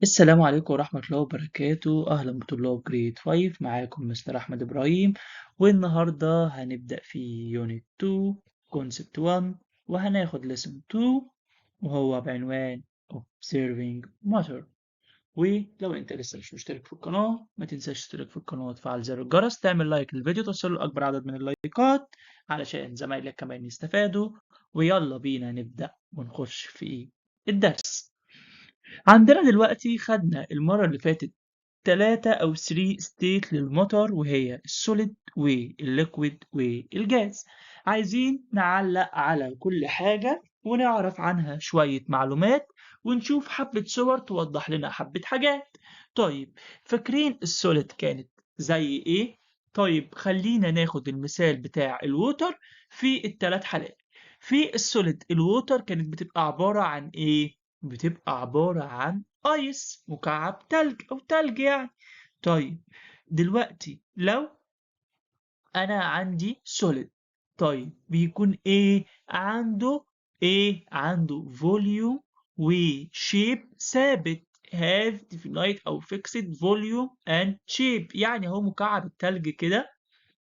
السلام عليكم ورحمة الله وبركاته، أهلا بطلاب جريد 5. معاكم مستر أحمد إبراهيم، والنهاردة هنبدأ في يونت 2 كونسبت 1، وهناخد lesson 2 وهو بعنوان observing matter. ولو أنت لسه مش مشترك في القناة ما تنساش تشترك في القناة وتفعل زر الجرس، تعمل لايك للفيديو توصل لأكبر عدد من اللايكات علشان زمايلك كمان يستفادوا. ويلا بينا نبدأ ونخش في الدرس. عندنا دلوقتي خدنا المرة اللي فاتت 3 أو 3 ستيت للمطر، وهي السوليد والليكويد والجاز. عايزين نعلق على كل حاجة ونعرف عنها شوية معلومات ونشوف حبة صور توضح لنا حبة حاجات. طيب، فاكرين السوليد كانت زي إيه؟ طيب خلينا ناخد المثال بتاع الووتر في الثلاث حالات. في السوليد الووتر كانت بتبقى عبارة عن إيه؟ بتبقى عبارة عن ايس، مكعب تلج او تلج يعني. طيب دلوقتي لو انا عندي solid، طيب بيكون عنده فوليوم وشيب ثابت، have definite او fixed volume and shape. يعني هو مكعب التلج كده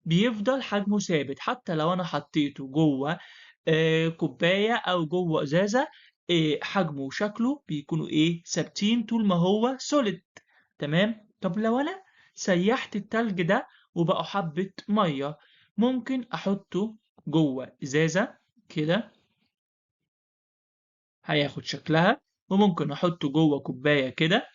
بيفضل حجمه ثابت حتى لو انا حطيته جوه كوباية أو جوه إزازة. حجمه وشكله بيكونوا ثابتين طول ما هو solid. تمام. طب لو أنا سيحت التلج ده وبقوا حبة مية، ممكن أحطه جوه إزازة كده هياخد شكلها، وممكن أحطه جوه كوباية كده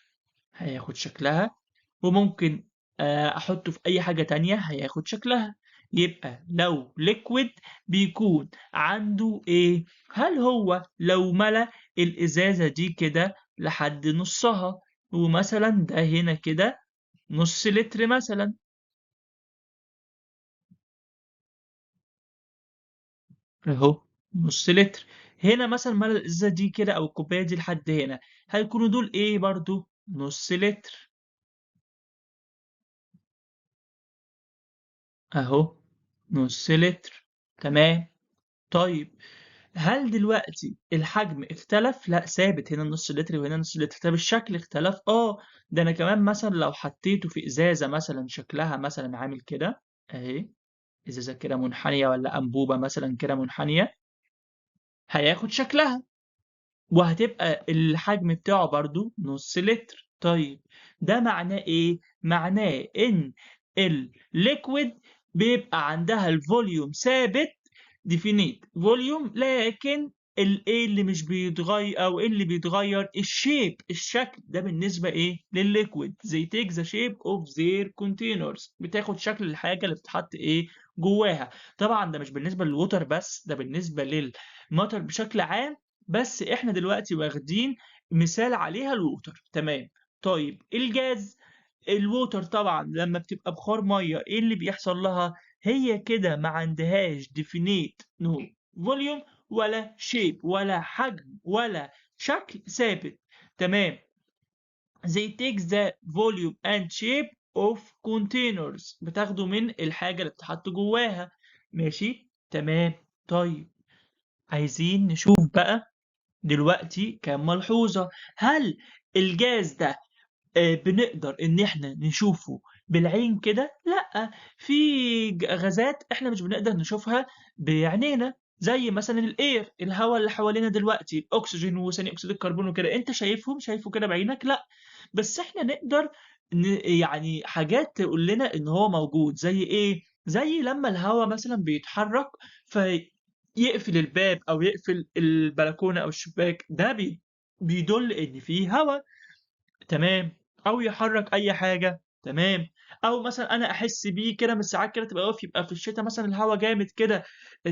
هياخد شكلها، وممكن أحطه في أي حاجة تانية هياخد شكلها. يبقى لو liquid بيكون عنده هل هو لو ملأ الإزازة دي كده لحد نصها، ومثلا ده هنا كده نص لتر مثلا أهو، نص لتر. هنا مثلا ملأ الإزازة دي كده أو الكوباية دي لحد هنا، هيكونوا دول برضو نص لتر أهو، نص لتر. تمام. طيب هل دلوقتي الحجم اختلف؟ لا، ثابت، هنا نص لتر وهنا نص لتر. طب الشكل اختلف؟ ده انا كمان مثلا لو حطيته في ازازه مثلا شكلها مثلا عامل كده اهي، ازازه كده منحنيه ولا انبوبه مثلا كده منحنيه، هياخد شكلها وهتبقى الحجم بتاعه برضو نص لتر. طيب ده معناه ايه؟ معناه ان الليكويد بيبقى عندها الفوليوم ثابت، ديفينيت فوليوم، لكن الايه اللي مش بيتغير او اللي بيتغير الشيب، الشكل. ده بالنسبه للليكويد. they take the shape of their containers، بتاخد شكل الحاجه اللي بتتحط جواها. طبعا ده مش بالنسبه للوتر بس، ده بالنسبه للمطر بشكل عام، بس احنا دلوقتي واخدين مثال عليها الووتر. تمام. طيب الجاز، الووتر طبعا لما بتبقى بخار ميه ايه اللي بيحصل لها؟ هي كده ما عندهاش definite نو فوليوم ولا شيب ولا حجم ولا شكل ثابت. تمام. they take the volume and shape of containers، بتاخده من الحاجة اللي بتحط جواها. ماشي. تمام. طيب عايزين نشوف بقى دلوقتي كام ملحوظة. هل الجاز ده بنقدر إن إحنا نشوفه بالعين كده؟ لأ، في غازات إحنا مش بنقدر نشوفها بعينينا، زي مثلا الإير، الهواء اللي حوالينا دلوقتي، الأكسجين وثاني أكسيد الكربون وكده، أنت شايفه كده بعينك؟ لأ. بس إحنا نقدر يعني حاجات تقول لنا إن هو موجود، زي إيه؟ زي لما الهواء مثلا بيتحرك فيقفل الباب أو يقفل البلكونة أو الشباك، ده بيدل إن في هواء. تمام. أو يحرك أي حاجة. تمام. أو مثلا أنا أحس بيه كده من ساعات كده، تبقى واقف يبقى في الشتاء مثلا الهوا جامد كده،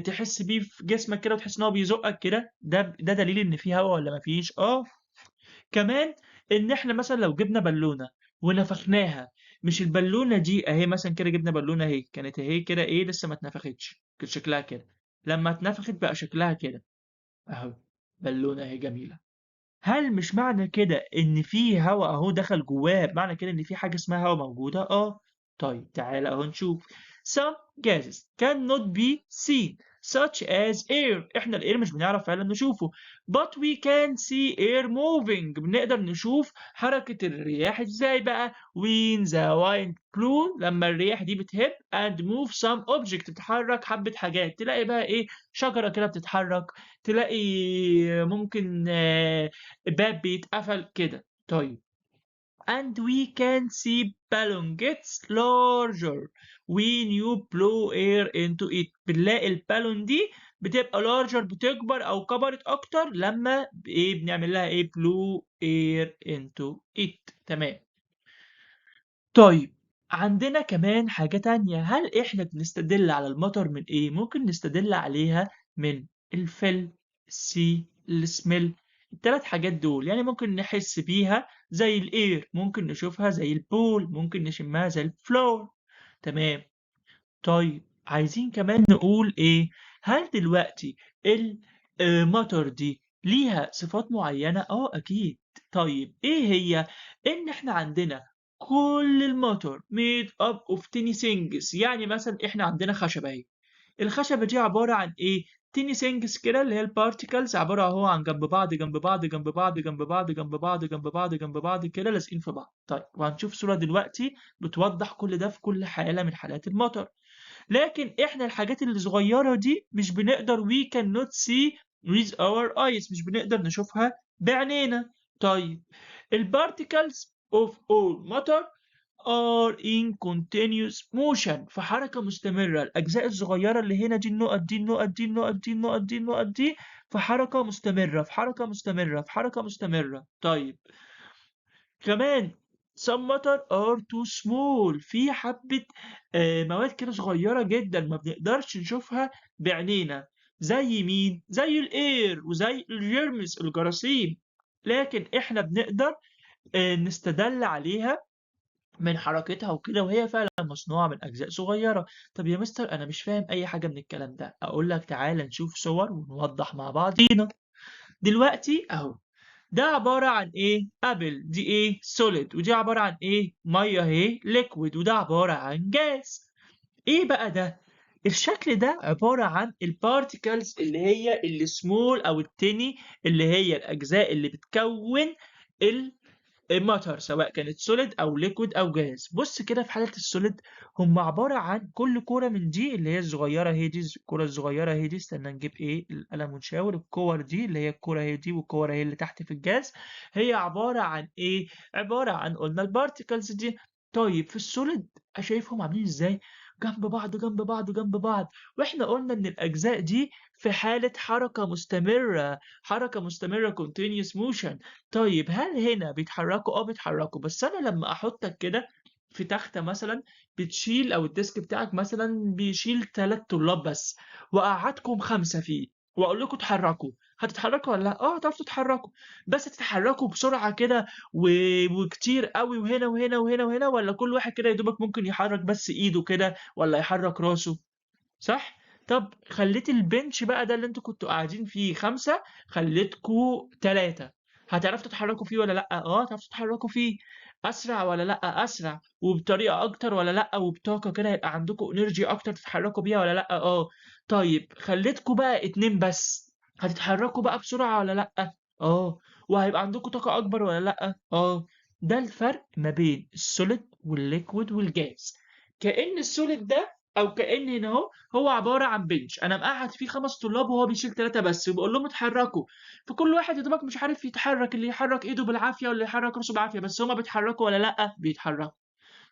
تحس بيه في جسمك كده وتحس إن هو بيزقك كده، ده دليل إن في هوا ولا مفيش؟ كمان إن إحنا مثلا لو جبنا بالونة ونفخناها، مش البالونة دي أهي مثلا كده، جبنا بالونة أهي كانت أهي كده لسه ما اتنفختش، كان شكلها كده، لما اتنفخت بقى شكلها كده أهو، بالونة أهي جميلة. هل مش معنى كده إن في هوا أهو دخل جواه معنى كده إن في حاجة اسمها هوا موجودة؟ طيب تعالى أهو نشوف. Some gases cannot be seen، such as air. احنا الاير مش بنعرف فعلا نشوفه but we can see air moving. بنقدر نشوف حركة الرياح ازاي بقى when the wind blow، لما الرياح دي بتهب and move some object، بتحرك حبة حاجات. تلاقي بقى ايه، شجرة كده بتتحرك، تلاقي ممكن باب بيتقفل كده. طيب and we can see balloon gets larger when you blow air into it. بنلاقي البالون دي بتبقى larger، بتكبر او كبرت اكتر لما ايه بنعمل لها ايه blow air into it. تمام. طيب عندنا كمان حاجة تانية، هل احنا بنستدل على المطر من ايه؟ ممكن نستدل عليها من الفيل، السي، السميل. التلات حاجات دول يعني ممكن نحس بيها زي الاير، ممكن نشوفها زي البول، ممكن نشمها زي الفلور. تمام. طيب عايزين كمان نقول ايه، هل دلوقتي المطر دي ليها صفات معينة؟ اكيد. طيب ايه هي؟ ان احنا عندنا كل المطر made up of tiny things. يعني مثلا احنا عندنا خشبة اهي، الخشبة دي عبارة عن ايه؟ tiny things كده، اللي هي البارتيكلز، عبارة اهو عن جنب بعض جنب بعض جنب بعض جنب بعض جنب بعض جنب بعض جنب بعض كده، لازقين في بعض. طيب وهنشوف صورة دلوقتي بتوضح كل ده في كل حالة من حالات المطر. لكن احنا الحاجات اللي صغيرة دي مش بنقدر we cannot see with our eyes، مش بنقدر نشوفها بعينينا. طيب البارتيكلز of all matter are in continuous motion، في حركة مستمرة. الأجزاء الصغيرة اللي هنا دي، النقط دي النقط دي النقط دي النقط دي النقط دي، في حركة مستمرة في حركة مستمرة في حركة مستمرة. طيب كمان some matter are too small، في حبة مواد كده صغيرة جدا ما بنقدرش نشوفها بعينينا. زي مين؟ زي الاير وزي الجيرمز، الجراثيم. لكن احنا بنقدر نستدل عليها من حركتها وكده، وهي فعلا مصنوعة من أجزاء صغيرة. طب يا مستر أنا مش فاهم أي حاجة من الكلام ده. أقول لك تعالى نشوف صور ونوضح مع بعضينا. دلوقتي أهو ده عبارة عن إيه؟ أبل دي إيه؟ سوليد، ودي عبارة عن إيه؟ مية أهي ليكويد، وده عبارة عن جاز. إيه بقى ده؟ الشكل ده عبارة عن البارتيكلز اللي هي السمول أو التيني، اللي هي الأجزاء اللي بتكون الماتر، سواء كانت سوليد او ليكويد او جاز. بص كده في حاله السوليد هم عباره عن كل كوره من دي اللي هي الصغيره هي دي، الكوره الصغيره هي دي، استنى نجيب ايه القلم ونشاور. الكور دي اللي هي الكوره هي دي، والكوره هي اللي تحت في الجاز، هي عباره عن ايه؟ عباره عن قلنا البارتيكلز دي. طيب في السوليد شايفهم عاملين ازاي؟ جنب بعض جنب بعض جنب بعض. واحنا قلنا ان الاجزاء دي في حاله حركه مستمره، حركه مستمره continuous motion. طيب هل هنا بيتحركوا؟ بيتحركوا، بس انا لما احطك كده في تختة مثلا بتشيل، او الديسك بتاعك مثلا بيشيل 3 طلاب بس، وقعدكم 5 فيه واقول لكم اتحركوا، هتتحركوا ولا لا؟ هتعرفوا تتحركوا، بس تتحركوا بسرعة كده وكتير قوي، وهنا وهنا وهنا وهنا، ولا كل واحد كده يا دوبك ممكن يحرك بس ايده كده ولا يحرك راسه؟ صح؟ طب خليت البنش بقى ده اللي انتوا كنتوا قاعدين فيه 5، خليتكوا 3، هتعرفوا تتحركوا فيه ولا لأ؟ هتعرفوا تتحركوا فيه. أسرع ولا لأ؟ أسرع. وبطريقة أكتر ولا لأ؟ وبطاقة كده يبقى عندكوا إنرجي أكتر تتحركوا بيها ولا لأ؟ طيب خليتكوا بقى 2 بس، هتتحركوا بقى بسرعة ولا لأ؟ وهيبقى عندكوا طاقة أكبر ولا لأ؟ ده الفرق ما بين السوليد والليكويد والجاز. كأن السوليد ده او كأن هنا هو عباره عن بنش انا مقعد فيه 5 طلاب وهو بيشيل 3 بس، وبقول لهم اتحركوا، فكل واحد يا دوبك مش عارف يتحرك، اللي يحرك ايده بالعافيه واللي يحرك راسه بالعافيه، بس هما بيتحركوا ولا لا؟ بيتحركوا.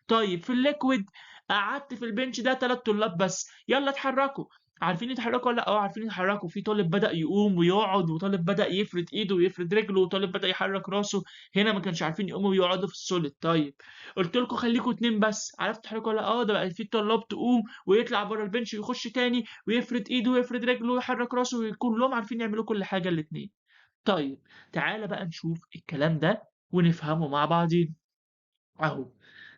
طيب في الليكويد قعدت في البنش ده 3 طلاب بس، يلا اتحركوا. عارفين يتحركوا ولا لا؟ عارفين يتحركوا. في طالب بدأ يقوم ويقعد، وطالب بدأ يفرد ايده ويفرد رجله، وطالب بدأ يحرك راسه. هنا ما كانش عارفين يقوموا ويقعدوا في السوليد. طيب قلت لكم خليكم 2 بس، عرفتوا تتحركوا ولا لا؟ ده بقى في طلاب تقوم ويطلع بره البنش ويخش تاني ويفرد ايده ويفرد رجله ويحرك راسه، وكلهم عارفين يعملوا كل حاجة الاتنين. طيب تعالى بقى نشوف الكلام ده ونفهمه مع بعضين. اهو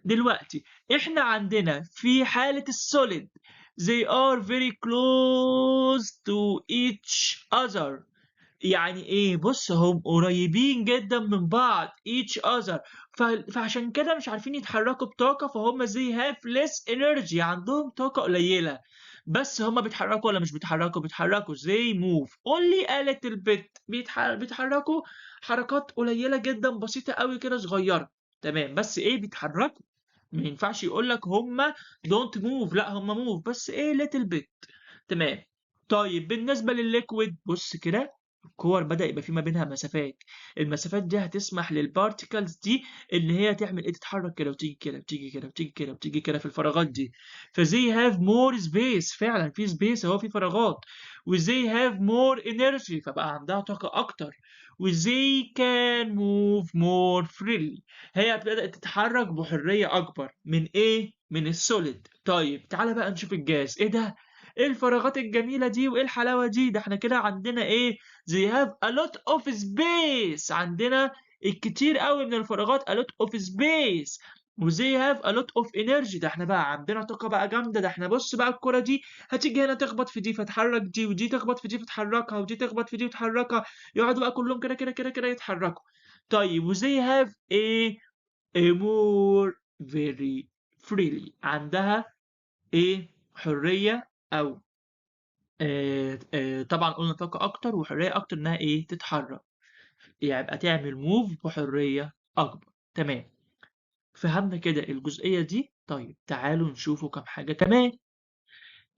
دلوقتي احنا عندنا في حالة السوليد they are very close to each other. يعني ايه؟ بص هم قريبين جدا من بعض each other، فعشان كده مش عارفين يتحركوا بطاقة، فهم they have less energy، عندهم طاقة قليلة. بس هما بيتحركوا ولا مش بيتحركوا؟ بيتحركوا. they move only a little bit. بيتحركوا حركات قليلة جدا بسيطة قوي كده صغيرة. تمام، بس ايه بيتحركوا. ما ينفعش يقول لك هما don't move، لا هما move بس ايه little bit. تمام. طيب بالنسبة للليكويد بص كده، الكور بدأ يبقى في ما بينها مسافات. المسافات دي هتسمح للبارتيكلز دي ان هي تعمل ايه، تتحرك كده وتيجي كده وتيجي كده وتيجي كده وتيجي كده في الفراغات دي. فزي have more space، فعلا في سبيس اهو، في فراغات. وزي have more energy، فبقى عندها طاقة اكتر. وزي can move more freely، هي بدأت تتحرك بحرية اكبر من ايه، من السوليد. طيب تعالى بقى نشوف الجاز. ايه ده، ايه الفراغات الجميلة دي وايه الحلاوة دي، ده احنا كده عندنا ايه، they have a lot of space، عندنا الكتير قوي من الفراغات a lot of space. و they have a lot of energy، ده احنا بقى عندنا طاقة بقى جامدة. ده احنا بص بقى الكرة دي هتيجي هنا تخبط في دي فتحرك دي، ودي تخبط في دي فتحركها، ودي تخبط في دي وتحركها، يقعدوا بقى كلهم كده كده كده كده يتحركوا. طيب و they have a more very freely، عندها ايه، حرية، او طبعا قلنا طاقة أكتر وحرية أكتر إنها إيه تتحرك، يعني يبقى تعمل موف بحرية أكبر. تمام، فهمنا كده الجزئية دي. طيب تعالوا نشوفوا كم حاجة كمان.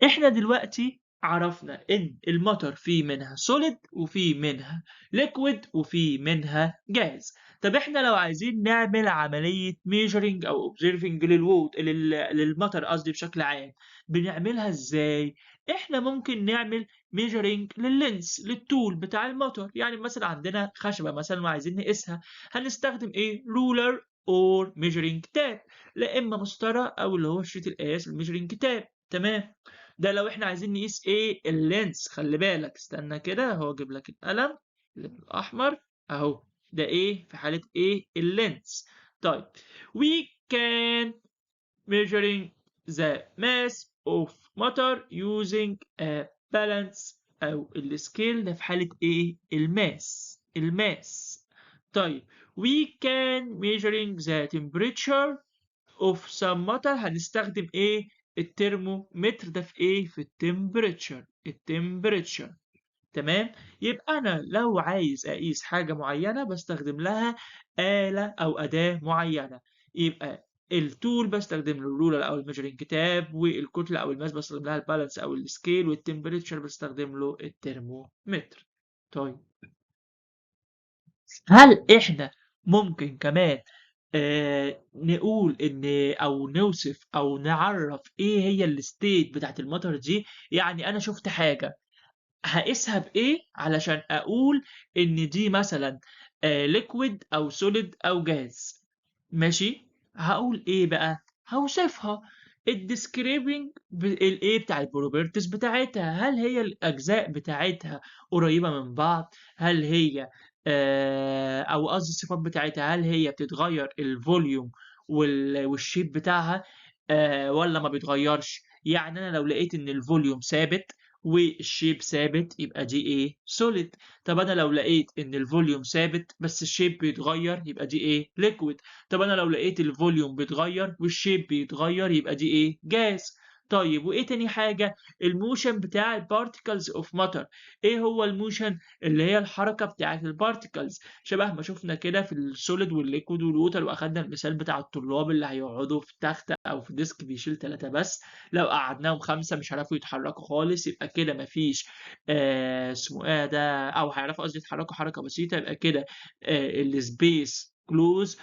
احنا دلوقتي عرفنا ان المطر فيه منها سوليد وفيه منها ليكويد وفيه منها جاز. طب احنا لو عايزين نعمل عملية ميجرنج او اوبزرفنج للمطر قصدي بشكل عام، بنعملها ازاي؟ احنا ممكن نعمل ميجرنج لللينس للطول بتاع المطر. يعني مثلا عندنا خشبة مثلا وعايزين نقيسها، هنستخدم ايه، رولر اور ميجرنج تاب، لا اما مسطرة او اللي هو شريط القياس الميجرنج تاب. تمام، ده لو احنا عايزين نقيس ايه اللينس. خلي بالك، استنى كده اهو اجيب لك القلم الاحمر اهو، ده ايه في حالة ايه اللينس. طيب we can measuring the mass of matter using a balance او السكيل، ده في حالة ايه الماس. طيب we can measuring the temperature اوف سم ماتر، هنستخدم ايه، الترمومتر، ده في ايه، في التمبريتشر. تمام، يبقى انا لو عايز اقيس حاجه معينه بستخدم لها آلة او أداة معينه. يبقى التول بستخدم له الرولر او الميجرنج كتاب، والكتله او الماس بستخدم لها البالانس او السكيل، والتمبريتشر بستخدم له الترمومتر. طيب هل إحنا ممكن كمان نقول إن أو نوصف أو نعرّف إيه هي الstate بتاعة المطر دي؟ يعني أنا شُفت حاجة هاقيسها بإيه علشان أقول إن دي مثلًا liquid أو solid أو gas، ماشي؟ هاقول إيه بقى؟ هاوصفها الdescribing الإيه بتاع الproperties بتاعتها، هل هي الأجزاء بتاعتها قريبة من بعض؟ هل هي أو قصدي الصفات بتاعتها، هل هي بتتغير الvolume والshape بتاعها والّا ما بيتغيرش؟ يعني أنا لو لقيت إن الvolume ثابت والشيب ثابت يبقى دي ايه solid. طب انا لو لقيت ان الفوليوم ثابت بس الشيب بيتغير يبقى دي ايه liquid. طب انا لو لقيت الفوليوم بيتغير والشيب بيتغير يبقى دي ايه gas. طيب وايه تاني حاجة، الموشن بتاع البارتيكلز اوف ماتر. ايه هو الموشن؟ اللي هي الحركة بتاعة البارتيكلز، شبه ما شفنا كده في السوليد والليكويد والووتر، واخدنا المثال بتاع الطلاب اللي هيقعدوا في تختة او في ديسك بيشيل 3 بس، لو قعدناهم 5 مش هيعرفوا يتحركوا خالص، يبقى كده مفيش اسمه إيه ده، أو هيعرفوا قصدي يتحركوا حركة بسيطة، يبقى كده الspace close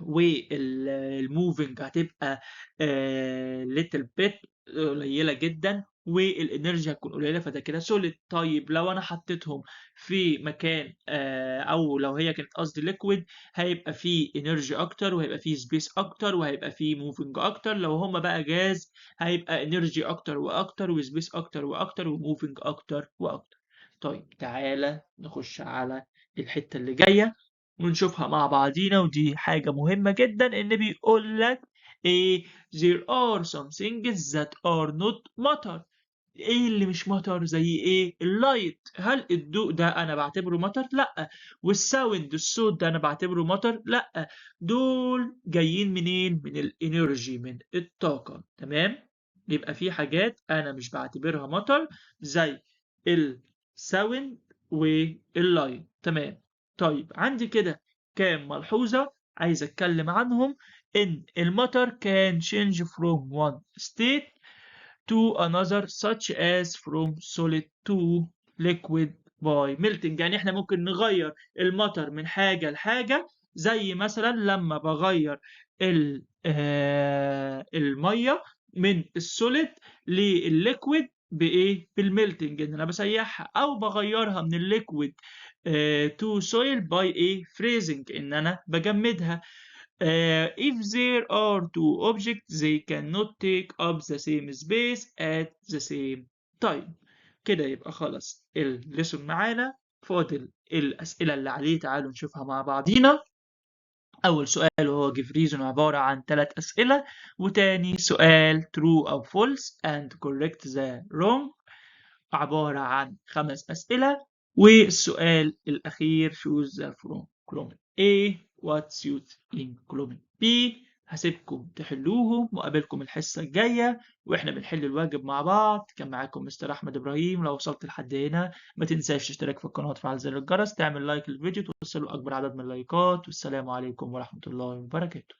والmoving هتبقى little bit قليلة جدا، والانرجي هتكون قليلة، فده كده solid. طيب لو أنا حطيتهم في مكان أو لو هي كانت قصدي liquid، هيبقى فيه انرجي أكتر وهيبقى فيه space أكتر وهيبقى فيه moving أكتر. لو هما بقى جاز هيبقى انرجي أكتر وأكتر وسبيس أكتر وأكتر وmoving أكتر وأكتر. طيب تعالى نخش على الحتة اللي جاية ونشوفها مع بعضينا، ودي حاجة مهمة جدا إن بيقول لك إيه there are some things that are not matter. ايه اللي مش مطر؟ زي ايه؟ اللايت. هل الضوء ده انا بعتبره مطر؟ لا. والساوند، الصوت ده انا بعتبره مطر؟ لا. دول جايين منين؟ من الانرجي، من الطاقة. تمام. يبقى في حاجات انا مش بعتبرها مطر زي الساوند واللايت. تمام. طيب عندي كده كام ملحوظة عايز اتكلم عنهم. ان المطر can change from one state to another such as from solid to liquid by melting. يعني احنا ممكن نغير المطر من حاجة لحاجة، زي مثلا لما بغير المية من السوليد للليكويد بايه؟ بالميلتنج، ان انا بسيحها. او بغيرها من الليكويد to soil by ايه؟ freezing، ان انا بجمدها. If there are two objects they cannot take up the same space at the same time. كده يبقى خلاص الليسون معانا. فاضل الأسئلة اللي عليه، تعالوا نشوفها مع بعضينا. أول سؤال وهو give reason عبارة عن 3 أسئلة، وتاني سؤال true أو false and correct the wrong عبارة عن 5 أسئلة، والسؤال الأخير choose the from column A what suits in column B. هسيبكم تحلوهم وأقابلكم الحصة الجاية وإحنا بنحل الواجب مع بعض. كان معاكم مستر أحمد إبراهيم. لو وصلت لحد هنا ما تنساش تشترك في القناة وتفعل زر الجرس، تعمل لايك للفيديو توصلوا أكبر عدد من اللايكات. والسلام عليكم ورحمة الله وبركاته.